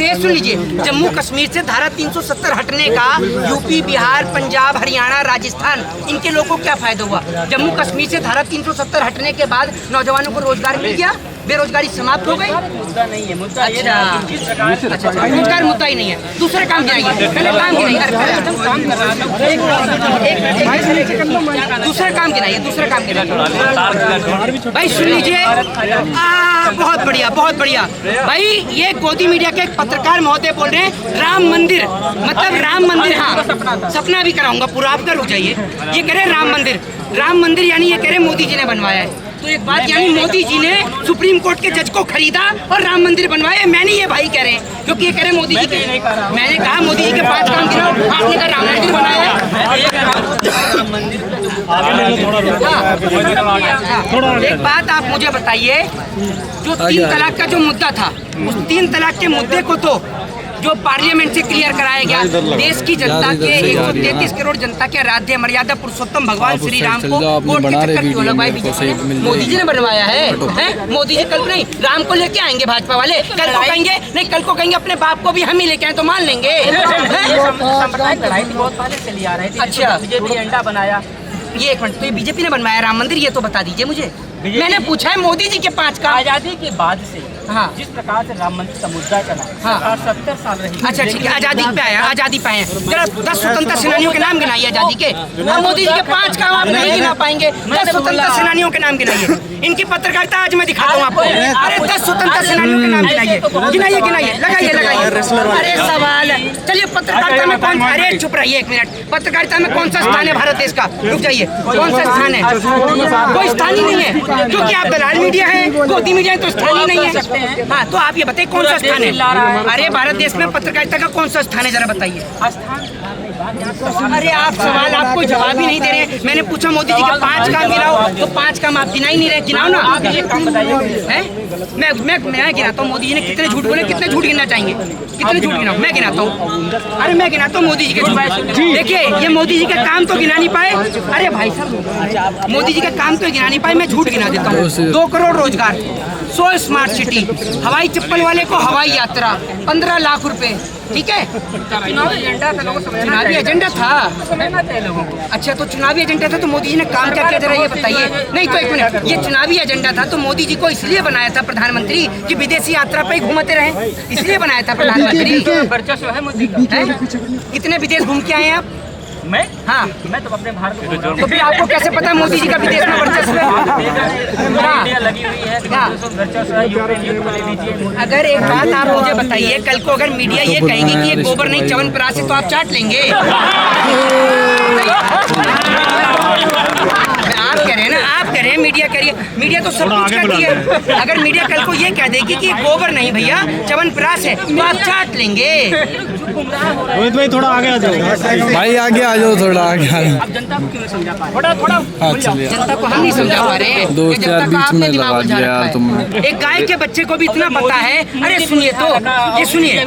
ये सुन लीजिए, जम्मू कश्मीर से धारा 370 हटने का यूपी, बिहार, पंजाब, हरियाणा, राजस्थान इनके लोगों को क्या फायदा हुआ? जम्मू कश्मीर से धारा 370 हटने के बाद नौजवानों को रोजगार मिल गया, बेरोजगारी समाप्त हो गई। मुद्दा नहीं है, मुद्दा अच्छा, रोजगार मुद्दा ही नहीं है। दूसरे काम गिनाइए, पहले काम गिनाइए, दूसरा काम गिनाइए, दूसरा काम गिनाइए। भाई सुन लीजिए, बहुत बढ़िया, बहुत बढ़िया। भाई ये गोदी मीडिया के एक पत्रकार महोदय बोल रहे हैं राम मंदिर, मतलब राम मंदिर, हाँ सपना भी कराऊंगा पूरा, आप रुक जाइए। ये कह रहे राम मंदिर, राम मंदिर यानी ये कह रहे मोदी जी ने बनवाया है। तो एक बात, यानी मोदी जी ने सुप्रीम कोर्ट के जज को खरीदा और राम मंदिर बनवाया। मैंने ये भाई कह रहे हैं, क्योंकि ये कह रहे मोदी जी के, मैंने कहा मोदी जी के 5 काम गिनाओ, आपने कहा राम मंदिर बनाया है। एक बात आप मुझे बताइए, जो 3 तलाक का जो मुद्दा था, उस 3 तलाक के मुद्दे को तो जो पार्लियामेंट से क्लियर कराया गया, देश की जनता के 133 करोड़ जनता के आराध्य मर्यादा पुरुषोत्तम भगवान श्री राम को कोर्ट के चक्कर क्यों लगवाए? बीजेपी मोदी जी ने बनवाया है। मोदी जी कल नहीं राम को लेके आएंगे भाजपा वाले, कल को कहेंगे नहीं, कल को कहेंगे अपने बाप को भी हम ही लेके आए तो मान लेंगे। लड़ाई बहुत पहले चली आ रही थी। अच्छा, बीजेपी एजेंडा बनाया। ये एक मिनट, तो ये बीजेपी ने बनवाया राम मंदिर, ये तो बता दीजिए मुझे। मैंने पूछा है मोदी जी के 5 काम। आजादी के बाद से हाँ, जिस प्रकार से राम मंदिर का मुद्दा चला, हाँ, 70 साल रही। अच्छा ठीक है, आजादी पे आया, आजादी पाए हैं। जरा 10 स्वतंत्रता सेनानियों के नाम गिनाइए आजादी के। अब मोदी जी के 5 काम आप नहीं गिना पाएंगे, 10 स्वतंत्रता सेनानियों के नाम गिनाइए। इनकी पत्रकारिता आज मैं दिखाता हूँ आपको। अरे 10 स्वतंत्रता सेनानियों के नाम गिनाइए, गिनाइए, गिनाइए, लगाइए, लगाइए। अरे सवाल, चलिए पत्रकारिता में कौन, अरे चुप रहिए एक मिनट, पत्रकारिता में कौन सा स्थान है भारत देश का? रुक जाइए, कौन सा स्थान है? कोई स्थान ही नहीं है, क्योंकि आप दलाल मीडिया है, गोदी मीडिया है, तो स्थान ही नहीं है। हाँ, तो आप ये बताइए कौन सा स्थान है? अरे भारत देश में पत्रकारिता का कौन सा स्थान है, जरा बताइए। अरे आप सवाल, आप कोई जवाब ही नहीं दे रहे। मैंने पूछा मोदी जी के 5 काम गिनाओ, तो 5 काम आप गिना ही नहीं रहे। गिनाओ ना, आप ये काम बताइए। मैं गिनाता हूँ मोदी जी ने कितने झूठ बोले, कितने झूठ गिनना चाहेंगे, कितने झूठ गिनाओ? मैं गिनाता हूँ, अरे मैं गिनाता हूँ मोदी जी के झूठ। देखिए ये मोदी जी के काम तो गिना नहीं पाए। अरे भाई साहब, मोदी जी के काम तो गिना नहीं पाए, मैं झूठ गिना देता हूँ। 2 करोड़ रोजगार, 100 स्मार्ट सिटी, हवाई चप्पल वाले को हवाई यात्रा, 15 लाख रुपए, ठीक है। चुनावी एजेंडा था, चुनावी एजेंडा था, अच्छा तो चुनावी एजेंडा था, तो मोदी जी ने काम क्या किया जरा ये बताइए। नहीं तो एक मिनट, ये चुनावी एजेंडा था तो मोदी जी को इसलिए बनाया था प्रधानमंत्री कि विदेशी यात्रा पे घूमते रहे, इसलिए बनाया था प्रधानमंत्री। वर्चस्व है मोदी का। कितने विदेश घूम के आए हैं आप? मैं, हाँ, मैं तो अपने भारत को, तो फिर आपको कैसे पता मोदी जी का विदेश में वर्चस्व है? लगी हुई है, वर्चस्व है, यूक्रेन युद्ध को ले लीजिए। अगर एक बात आप मुझे बताइए, कल को अगर मीडिया ये कहेगी कि ये गोबर नहीं च्यवनप्राश है, तो आप चाट लेंगे? आप कह रहे हैं ना, आप कह रहे हैं, मीडिया कह रही है, मीडिया तो सब कुछ कहती है। अगर मीडिया कल को ये कह देगी कि ये गोबर नहीं भैया च्यवनप्राश है, तो आप चाट लेंगे। रोहित भाई थोड़ा आगे आ जाओ, भाई आगे आ जाओ, थोड़ा आगे आ जाओ। अब जनता को क्यों नहीं समझा पा रहे? थोड़ा जनता को हम नहीं समझा पा रहे हैं, दोस्त यार बीच में लगा दिया यार तुमने। एक गाय के बच्चे को भी इतना पता है। अरे सुनिए तो, ये सुनिए,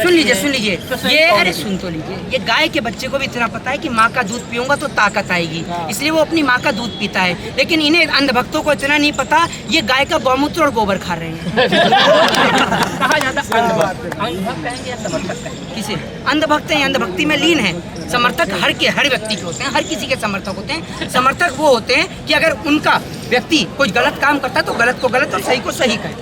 सुन लीजिए, सुन लीजिए ये, अरे सुन तो लीजिए, ये गाय के बच्चे को भी इतना पता है कि माँ का दूध पीऊंगा तो ताकत आएगी, इसलिए वो अपनी माँ का दूध पीता है। लेकिन इन्हें अंधभक्तों को इतना नहीं पता, ये गाय का गौमूत्र और गोबर खा रहे हैं। कहा जाता है अंधभक्त कहेंगे या समर्थक कहेंगे? किसे अंधभक्त है? अंधभक्ति में लीन है। समर्थक हर व्यक्ति के होते हैं, हर किसी के समर्थक होते हैं। समर्थक वो होते हैं कि अगर उनका व्यक्ति कोई गलत काम करता है तो गलत को गलत और सही को सही कहे,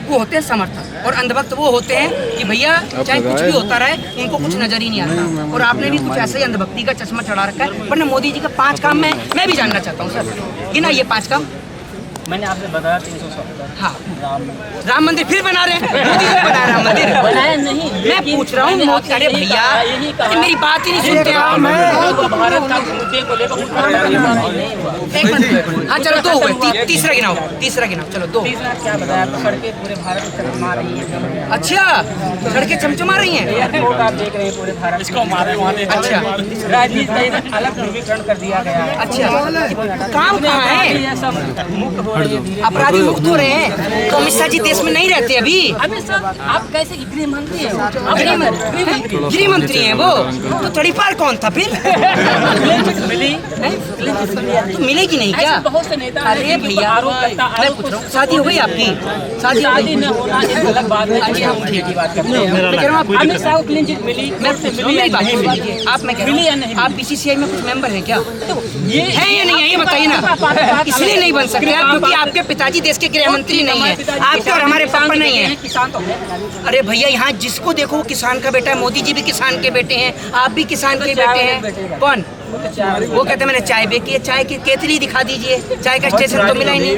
वो होते हैं समर्थक। और अंधभक्त वो होते हैं कि भैया चाहे कुछ भी होता रहे, उनको कुछ नजर ही नहीं आता। और आपने भी कुछ ऐसे ही अंधभक्ति का चश्मा चढ़ा रखा है। वरना मोदी जी का 5 काम मैं भी जानना चाहता हूँ सर, गिना ये 5 काम। मैंने आपसे बताया 370। हाँ, राम मंदिर फिर बना रहे हैं, मोदी जी ने बनाया राम मंदिर। बनाया नहीं, मैं पूछ रहा हूँ मोदी, अरे भैया मेरी बात ही नहीं सुनते आप। भारत का मुद्दे को लेकर एक मिनट, हाँ चलो 2 हुए, तीसरा गिनाओ, तीसरा गिनाओ, चलो 2। तीसरा क्या बताया? सड़कें पूरे भारत में चमचमा रही है। अच्छा, सड़कें चमचमा रही हैं। एयरपोर्ट आप देख रहे हैं पूरे भारत, इसको मारे वाले। अच्छा, राजनीति का अलग ध्रुवीकरण कर दिया गया। अच्छा, काम कहाँ है? सब मुक्त हो रही है, अपराधी मुक्त हो रहे हैं। तो अमित शाह जी देश में नहीं रहते अभी। अमित शाह आप कैसे गृह मंत्री है गृह मंत्री हैं वो, तो तड़ीपार कौन था फिर? मिली तो मिलेगी नहीं क्या? बहुत से नेता अरे भैया आरोप करता मैं पूछ रहा हूँ, शादी हो गई आपकी? शादी हो शादी गई? न होना ये अलग बात है। अच्छा, हम ठीक की बात करते हैं। मैं कह रहा हूँ आप अमित शाह को क्लीन चिट मिली, मैं मिली मेरी बात नहीं सुन मिली? लीजिए। आप मैं कह मिली या रहा नहीं हूँ आप बीसीसीआई में कुछ मेंबर हैं क्या? ये है या नहीं है ये बताइए ना। इसलिए नहीं बन सकते आप क्योंकि आपके पिताजी देश के गृह मंत्री नहीं है, आपके और हमारे पापा नहीं है। किसान तो है। अरे भैया यहाँ जिसको देखो वो किसान का बेटा है, मोदी जी भी किसान के बेटे हैं, आप भी किसान के बेटे हैं। कौन? वो कहते हैं मैंने चाय बेची है, चाय की केतली दिखा दीजिए, चाय का स्टेशन तो मिला ही नहीं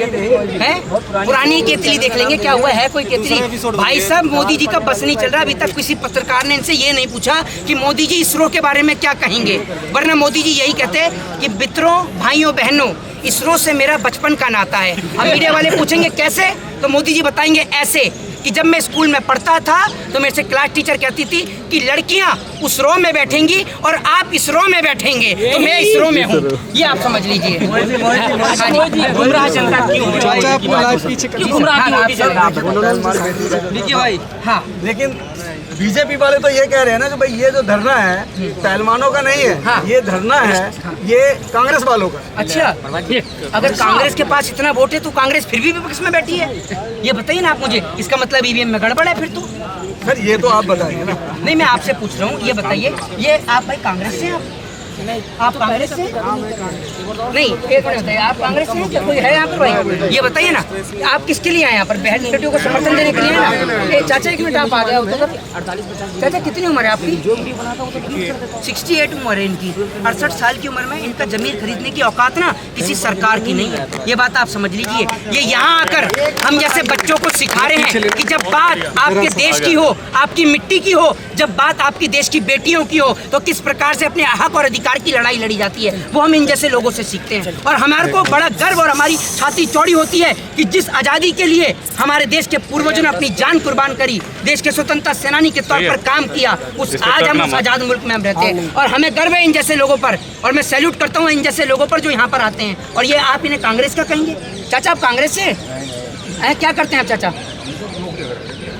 है। पुरानी केतली देख लेंगे क्या हुआ है कोई केतली? भाई साहब मोदी जी का बस नहीं चल रहा, अभी तक किसी पत्रकार ने इनसे ये नहीं पूछा कि मोदी जी इसरो के बारे में क्या कहेंगे, वरना मोदी जी यही कहते कि मित्रों भाइयों बहनों इसरो से मेरा बचपन का नाता है। अब मीडिया वाले पूछेंगे कैसे, तो मोदी जी बताएंगे ऐसे कि जब मैं स्कूल में पढ़ता था तो मेरे से क्लास टीचर कहती थी कि लड़कियां उस रो में बैठेंगी और आप इस रो में बैठेंगे, तो मैं इस रो में हूँ, ये आप समझ लीजिए। हाँ जी। गुमराह जनता क्यों हो? चाचा आपको लाइव पीछे क्यों गुमराह क्यों होती जनता? देखिए भाई, हाँ लेकिन बीजेपी वाले तो ये कह रहे हैं ना कि भाई ये जो धरना है पहलवानों का नहीं है, हाँ। ये धरना है ये कांग्रेस वालों का। अच्छा, अगर कांग्रेस के पास इतना वोट है तो कांग्रेस फिर भी विपक्ष में बैठी है, ये बताइए ना आप मुझे। इसका मतलब ईवीएम में गड़बड़ है फिर तो? सर ये तो आप बताइए ना। नहीं मैं आपसे पूछ रहा हूँ, ये बताइए, ये आप भाई कांग्रेस से हैं आप कांग्रेस से? नहीं एक मिनट बताइए, आप कांग्रेस से हैं क्या? कोई है यहाँ पर भाई? ये बताइए ना आप किसके लिए आए यहाँ पर? बहन बेटियों को समर्थन देने के लिए आए ना? चाचा एक मिनट आप आ गए हो तो? चाचा कितनी उम्र है आपकी? 68 उम्र है इनकी। 68 साल की उम्र में इनका जमीन खरीदने की औकात ना किसी सरकार की नहीं है, ये बात आप समझ लीजिए। ये यहाँ आकर हम जैसे बच्चों को सिखा रहे हैं कि जब बात आपके देश की हो, आपकी मिट्टी की हो, जब बात आपकी देश की बेटियों की हो तो किस प्रकार से अपने हक और अधिकार की लड़ाई लड़ी जाती है, वो हम इन जैसे लोगों से सीखते हैं। और हमारे को बड़ा गर्व और हमारी छाती चौड़ी होती है कि जिस आज़ादी के लिए हमारे देश के पूर्वजों ने अपनी जान कुर्बान करी, देश के स्वतंत्रता सेनानी के तौर पर काम किया, उस आज हम उस आज़ाद मुल्क में हम रहते हैं और हमें गर्व है इन जैसे लोगों पर। और मैं सैल्यूट करता हूँ इन जैसे लोगों पर जो यहाँ पर आते हैं। और ये आप इन्हें कांग्रेस का कहेंगे? चाचा आप कांग्रेस से हैं? क्या करते हैं आप चाचा?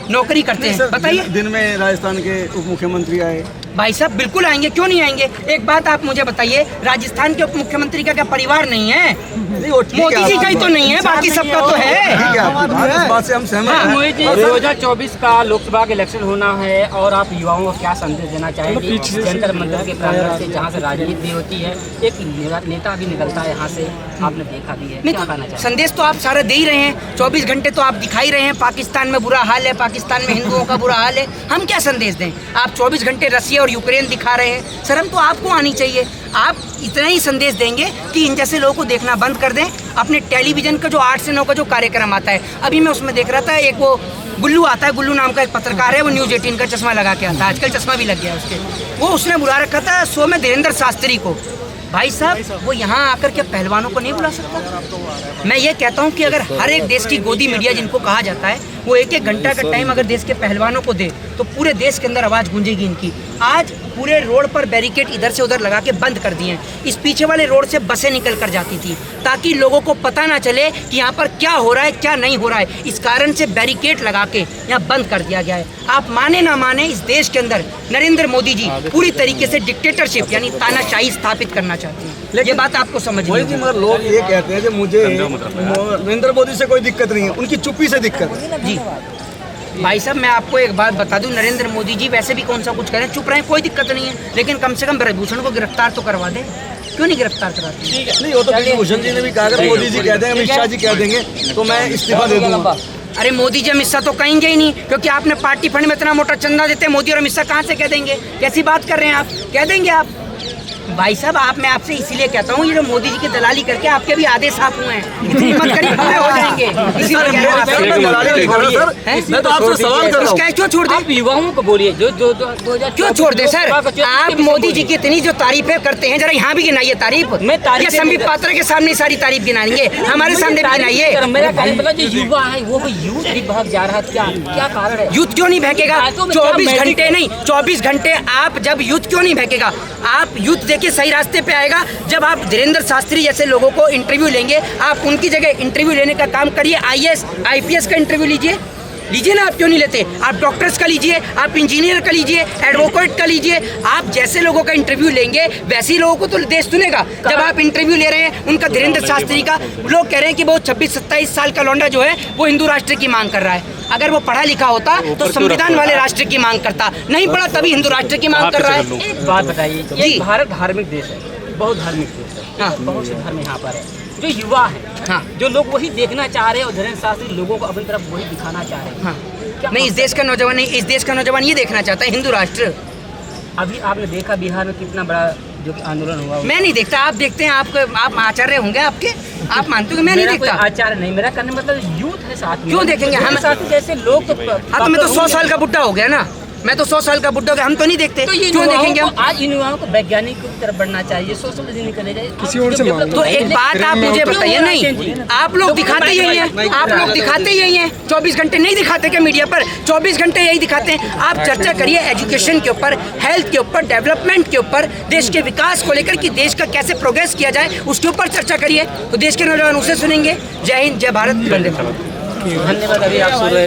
नौकरी करते हैं, बताइए। दिन में राजस्थान के उप मुख्यमंत्री आए। भाई साहब बिल्कुल आएंगे, क्यों नहीं आएंगे। एक बात आप मुझे बताइए, राजस्थान के उप मुख्यमंत्री का क्या परिवार नहीं है? मोदी जी का ही तो नहीं है, बाकी सबका तो है। ठीक है, इस बात से हम सहमत हैं। मोदी जी 2024 का लोकसभा का इलेक्शन होना है और आप युवाओं को क्या संदेश देना चाहेंगे? जंतर मंतर के प्रांगण से जहाँ से राजनीति भी होती है, एक नेता भी निकलता है यहाँ से, आपने देखा भी है, नहीं क्या कहना तो चाहेंगे? संदेश तो आप सारा दे ही रहे हैं, 24 घंटे तो आप दिखाई रहे हैं पाकिस्तान में बुरा हाल है, पाकिस्तान में हिंदुओं का बुरा हाल है। हम क्या संदेश दें? आप 24 घंटे रसिया और यूक्रेन दिखा रहे हैं, शर्म तो आपको आनी चाहिए। आप इतना ही संदेश देंगे कि इन जैसे लोगों को देखना बंद कर दें। अपने टेलीविजन का जो 8 से 9 का जो कार्यक्रम आता है, अभी मैं उसमें देख रहा था, एक वो गुल्लू आता है, गुल्लू नाम का एक पत्रकार है, वो न्यूज़ 18 का चश्मा लगा के आता है, आजकल चश्मा भी लग गया उसके। वो उसने बुला रखा था शो में धीरेन्द्र शास्त्री को। भाई साहब वो यहाँ आकर के पहलवानों को नहीं बुला सकता? मैं ये कहता हूँ कि अगर हर एक देश की गोदी मीडिया जिनको कहा जाता है, वो 1-1 घंटा का टाइम अगर देश के पहलवानों को दे तो पूरे देश के अंदर आवाज़ गूंजेगी इनकी। आज पूरे रोड पर बैरिकेड इधर से उधर लगा के बंद कर दिए हैं। इस पीछे वाले रोड से बसें निकल कर जाती थी ताकि लोगों को पता ना चले कि यहाँ पर क्या हो रहा है क्या नहीं हो रहा है। इस कारण से बैरिकेड लगा के यहाँ बंद कर दिया गया है। आप माने ना माने, इस देश के अंदर नरेंद्र मोदी जी पूरी तरीके से डिक्टेटरशिप यानी तानाशाही स्थापित करना चाहते हैं। ये बात आपको समझ वही थी, मगर लोग ये कहते हैं कि मुझे नरेंद्र मोदी से कोई दिक्कत नहीं है, उनकी चुप्पी से दिक्कत है। जी भाई साहब मैं आपको एक बात बता दूं, नरेंद्र मोदी जी वैसे भी कौन सा कुछ करें, चुप रहे, कोई दिक्कत नहीं है, लेकिन कम से कम ब्रजभूषण को गिरफ्तार तो करवा दें। क्यों नहीं गिरफ्तार कराते? नहीं, वो तो ब्रजभूषण जी ने भी कहा, अगर मोदी जी कह देंगे, अमित शाह जी कह देंगे तो मैं इस्तीफा दे दूंगा। अरे मोदी जी अमित शाह तो कहेंगे ही नहीं, क्योंकि आपने पार्टी फंड में इतना मोटा चंदा देते हैं। मोदी और अमित शाह कहाँ से कह देंगे? कैसी बात कर रहे हैं आप? कह देंगे आप? भाई साहब आप, मैं आपसे इसीलिए कहता हूँ, ये जो मोदी जी की दलाली करके आपके भी आधे साफ हुए हैं, इतनी मत करिए, खड़े हो जाएंगे। मैं तो आपसे सवाल कर रहा हूँ, क्यों छोड़ आप दें? युवाओं को बोलिए जो क्यों छोड़ दे सर? आप मोदी जी की इतनी जो तारीफें करते हैं, जरा यहाँ भी गिनाइए तारीफ। मैं तारीफ ये संबित पात्रा के सामने सारी तारीफ गिनाएंगे, हमारे सामने भी गिनाइए। मेरा कहने मतलब जो युवा है वो यूथ भी भाग जा रहा है, क्या कारण है? यूथ क्यों नहीं बहकेगा? 24 घंटे नहीं, 24 घंटे आप जब यूथ क्यों नहीं बहकेगा? आप यूथ देखिए सही रास्ते पे आएगा जब आप धीरेन्द्र शास्त्री जैसे लोगों को इंटरव्यू लेंगे। आप उनकी जगह इंटरव्यू लेने का काम करिए, IAS IPS का इंटरव्यू लीजिए। लीजिए ना, आप क्यों नहीं लेते? आप डॉक्टर्स का लीजिए, आप इंजीनियर का लीजिए, एडवोकेट का लीजिए। आप जैसे लोगों का इंटरव्यू लेंगे वैसे ही लोगों को तो देश सुनेगा। जब आप इंटरव्यू ले रहे हैं उनका, धीरेन्द्र शास्त्री का, लोग कह रहे हैं कि वो 26-27 साल का लौंडा जो है वो हिंदू राष्ट्र की मांग कर रहा है। अगर वो पढ़ा लिखा होता तो संविधान वाले राष्ट्र की मांग करता, नहीं पढ़ा तभी हिंदू राष्ट्र की मांग कर रहा है। एक बात बताइए, जी। ये भारत धार्मिक देश है, बहुत धार्मिक देश है। हाँ। बहुत से धर्म यहाँ पर है। जो युवा है, हाँ। जो लोग वही देखना चाह रहे हैं और धीरेन्द्र शास्त्री लोगों को अपनी तरफ वही दिखाना चाह रहे हैं। हाँ। क्या नहीं, इस देश का नौजवान नहीं, इस देश का नौजवान ये देखना चाहता है हिंदू राष्ट्र। अभी आपने देखा बिहार में कितना बड़ा जो कि आंदोलन हुआ। मैं नहीं देखता, आप देखते हैं। आप आचार्य होंगे आपके, आप मानते हो कि मैं नहीं मेरा कोई देखता? आचार नहीं, मेरा करने मतलब यूथ है साथ में। क्यों देखेंगे हम? साथ जैसे लोग तो हाँ, तो मैं तो 100 साल का बुड्ढा हो गया ना, मैं तो 100 साल का बुड्ढा हो गया, हम तो नहीं देखते। तो ये क्यों देखेंगे हम? आज इन युवाओं को वैज्ञानिक की तरफ बढ़ना चाहिए, सोशल नहीं करेगा किसी और से। तो एक बात आप मुझे बताइए, नहीं आप लोग दिखाते यही हैं, आप लोग दिखाते यही हैं। 24 घंटे नहीं दिखाते क्या मीडिया पर? 24 घंटे यही दिखाते हैं। आप चर्चा करिए एजुकेशन के ऊपर, हेल्थ के ऊपर, डेवलपमेंट के ऊपर, देश के विकास को लेकर कि देश का कैसे प्रोग्रेस किया जाए उसके ऊपर चर्चा करिए, तो देश के नौजवान उसे सुनेंगे। जय हिंद, जय भारत, वंदे मातरम। धन्यवाद। अभी आप सुन रहे